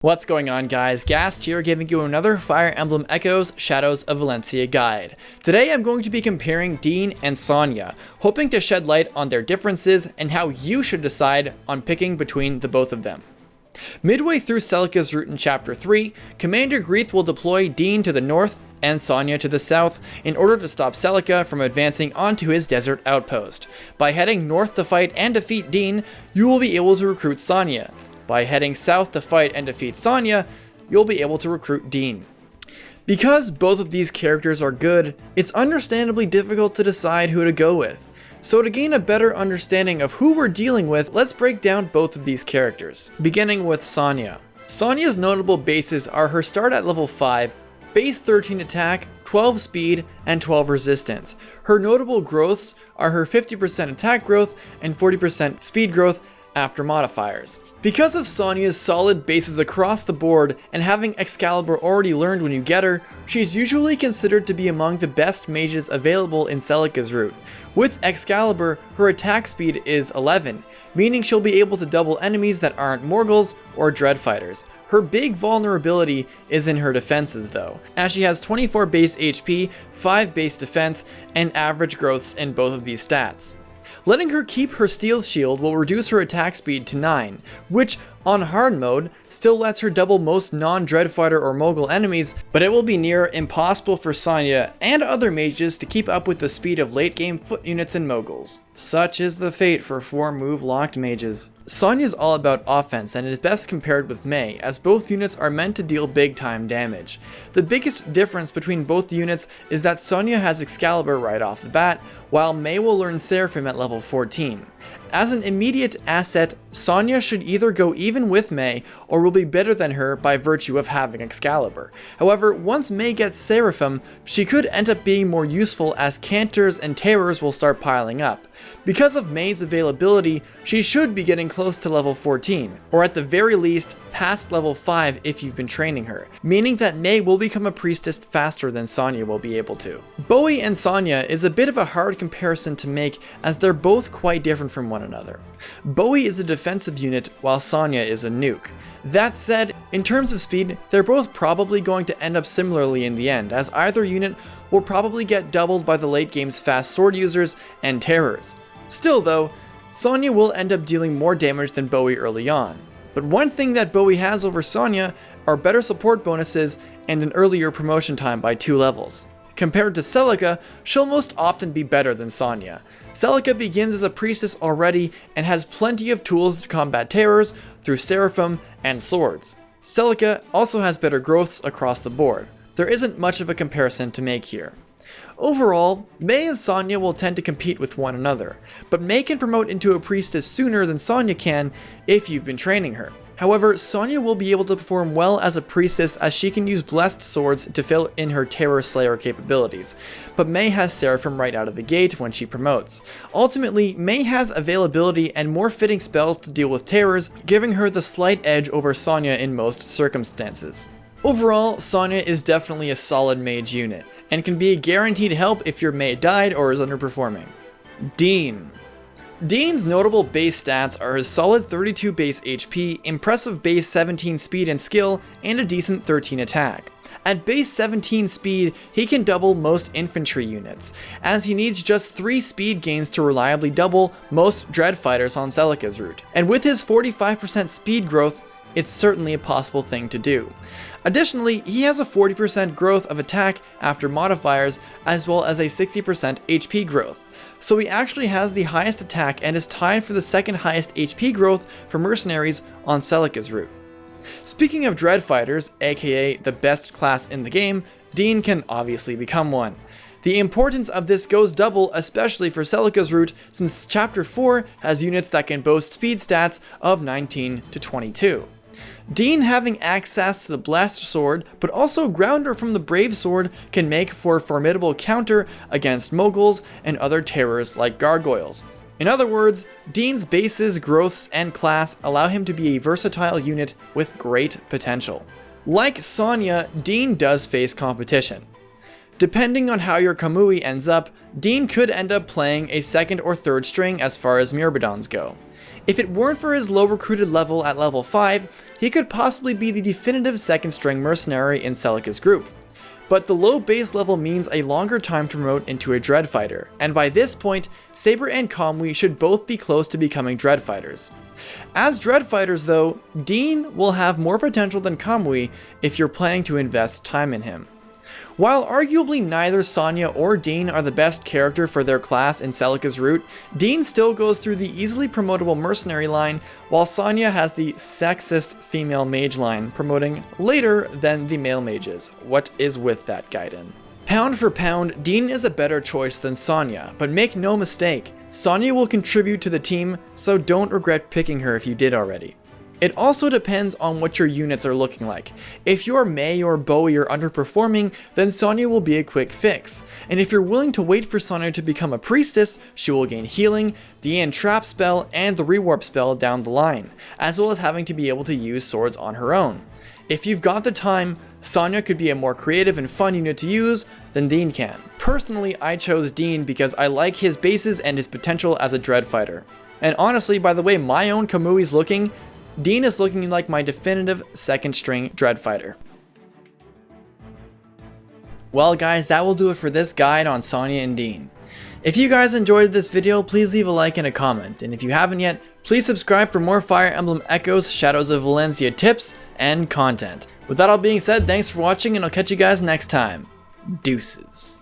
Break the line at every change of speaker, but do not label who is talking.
What's going on, guys? Gast here, giving you another Fire Emblem Echoes Shadows of Valencia guide. Today I'm going to be comparing Dean and Sonia, hoping to shed light on their differences and how you should decide on picking between the both of them. Midway through Celica's route in Chapter 3, Commander Greeth will deploy Dean to the north and Sonia to the south in order to stop Celica from advancing onto his desert outpost. By heading north to fight and defeat Dean, you will be able to recruit Sonia. By heading south to fight and defeat Sonia, you'll be able to recruit Dean. Because both of these characters are good, it's understandably difficult to decide who to go with. So to gain a better understanding of who we're dealing with, let's break down both of these characters. Beginning with Sonia. Sonia's notable bases are her start at level 5, base 13 attack, 12 speed, and 12 resistance. Her notable growths are her 50% attack growth and 40% speed growth after modifiers. Because of Sonia's solid bases across the board and having Excalibur already learned when you get her, she's usually considered to be among the best mages available in Celica's route. With Excalibur, her attack speed is 11, meaning she'll be able to double enemies that aren't Morgals or Dread Fighters. Her big vulnerability is in her defenses though, as she has 24 base HP, 5 base defense, and average growths in both of these stats. Letting her keep her steel shield will reduce her attack speed to 9, which, on hard mode, still lets her double most non-Dread Fighter or Mogul enemies, but it will be near impossible for Sonia and other mages to keep up with the speed of late game foot units and Moguls. Such is the fate for 4 move locked mages. Sonia's all about offense and is best compared with Mei, as both units are meant to deal big time damage. The biggest difference between both units is that Sonia has Excalibur right off the bat, while Mei will learn Seraphim at level 14. As an immediate asset, Sonia should either go even with Mei or will be better than her by virtue of having Excalibur. However, once Mei gets Seraphim, she could end up being more useful as Cantors and Terrors will start piling up. Because of Mei's availability, she should be getting close to level 14, or at the very least, past level 5 if you've been training her, meaning that Mei will become a priestess faster than Sonia will be able to. Bowie and Sonia is a bit of a hard comparison to make as they're both quite different from one another. Bowie is a defensive unit while Sonia is a nuke. That said, in terms of speed, they're both probably going to end up similarly in the end, as either unit will probably get doubled by the late game's fast sword users and terrors. Still though, Sonia will end up dealing more damage than Bowie early on. But one thing that Bowie has over Sonia are better support bonuses and an earlier promotion time by 2 levels. Compared to Celica, she'll most often be better than Sonia. Celica begins as a priestess already and has plenty of tools to combat terrors through Seraphim and swords. Celica also has better growths across the board. There isn't much of a comparison to make here. Overall, Mei and Sonia will tend to compete with one another, but Mei can promote into a priestess sooner than Sonia can if you've been training her. However, Sonia will be able to perform well as a priestess as she can use blessed swords to fill in her Terror Slayer capabilities, but Mei has Seraphim right out of the gate when she promotes. Ultimately, Mei has availability and more fitting spells to deal with terrors, giving her the slight edge over Sonia in most circumstances. Overall, Sonia is definitely a solid mage unit, and can be a guaranteed help if your Mei died or is underperforming. Dean. Dean's notable base stats are his solid 32 base HP, impressive base 17 speed and skill, and a decent 13 attack. At base 17 speed, he can double most infantry units, as he needs just 3 speed gains to reliably double most Dread Fighters on Celica's route. And with his 45% speed growth, it's certainly a possible thing to do. Additionally, he has a 40% growth of attack after modifiers, as well as a 60% HP growth. So he actually has the highest attack and is tied for the second highest HP growth for mercenaries on Celica's route. Speaking of Dread Fighters, aka the best class in the game, Dean can obviously become one. The importance of this goes double, especially for Celica's route, since Chapter 4 has units that can boast speed stats of 19 to 22. Dean having access to the Blessed Sword, but also Grounder from the Brave Sword, can make for a formidable counter against Moguls and other terrors like Gargoyles. In other words, Dean's bases, growths, and class allow him to be a versatile unit with great potential. Like Sonia, Dean does face competition. Depending on how your Kamui ends up, Dean could end up playing a second or third string as far as Myrmidons go. If it weren't for his low recruited level at level 5, he could possibly be the definitive second string mercenary in Celica's group. But the low base level means a longer time to promote into a Dread Fighter, and by this point, Saber and Kamui should both be close to becoming Dread Fighters. As Dread Fighters though, Dean will have more potential than Kamui if you're planning to invest time in him. While arguably neither Sonya or Dean are the best character for their class in Celica's route, Dean still goes through the easily promotable mercenary line, while Sonya has the sexist female mage line, promoting later than the male mages. What is with that, Gaiden? Pound for pound, Dean is a better choice than Sonya, but make no mistake, Sonya will contribute to the team, so don't regret picking her if you did already. It also depends on what your units are looking like. If your Mei or Bowie are underperforming, then Sonya will be a quick fix. And if you're willing to wait for Sonya to become a priestess, she will gain healing, the entrap spell, and the rewarp spell down the line, as well as having to be able to use swords on her own. If you've got the time, Sonya could be a more creative and fun unit to use than Dean can. Personally, I chose Dean because I like his bases and his potential as a Dread Fighter. And honestly, by the way my own Kamui's looking, Dean is looking like my definitive second string Dread Fighter. Well guys, that will do it for this guide on Sonya and Dean. If you guys enjoyed this video, please leave a like and a comment, and if you haven't yet, please subscribe for more Fire Emblem Echoes Shadows of Valencia tips and content. With that all being said, thanks for watching and I'll catch you guys next time. Deuces.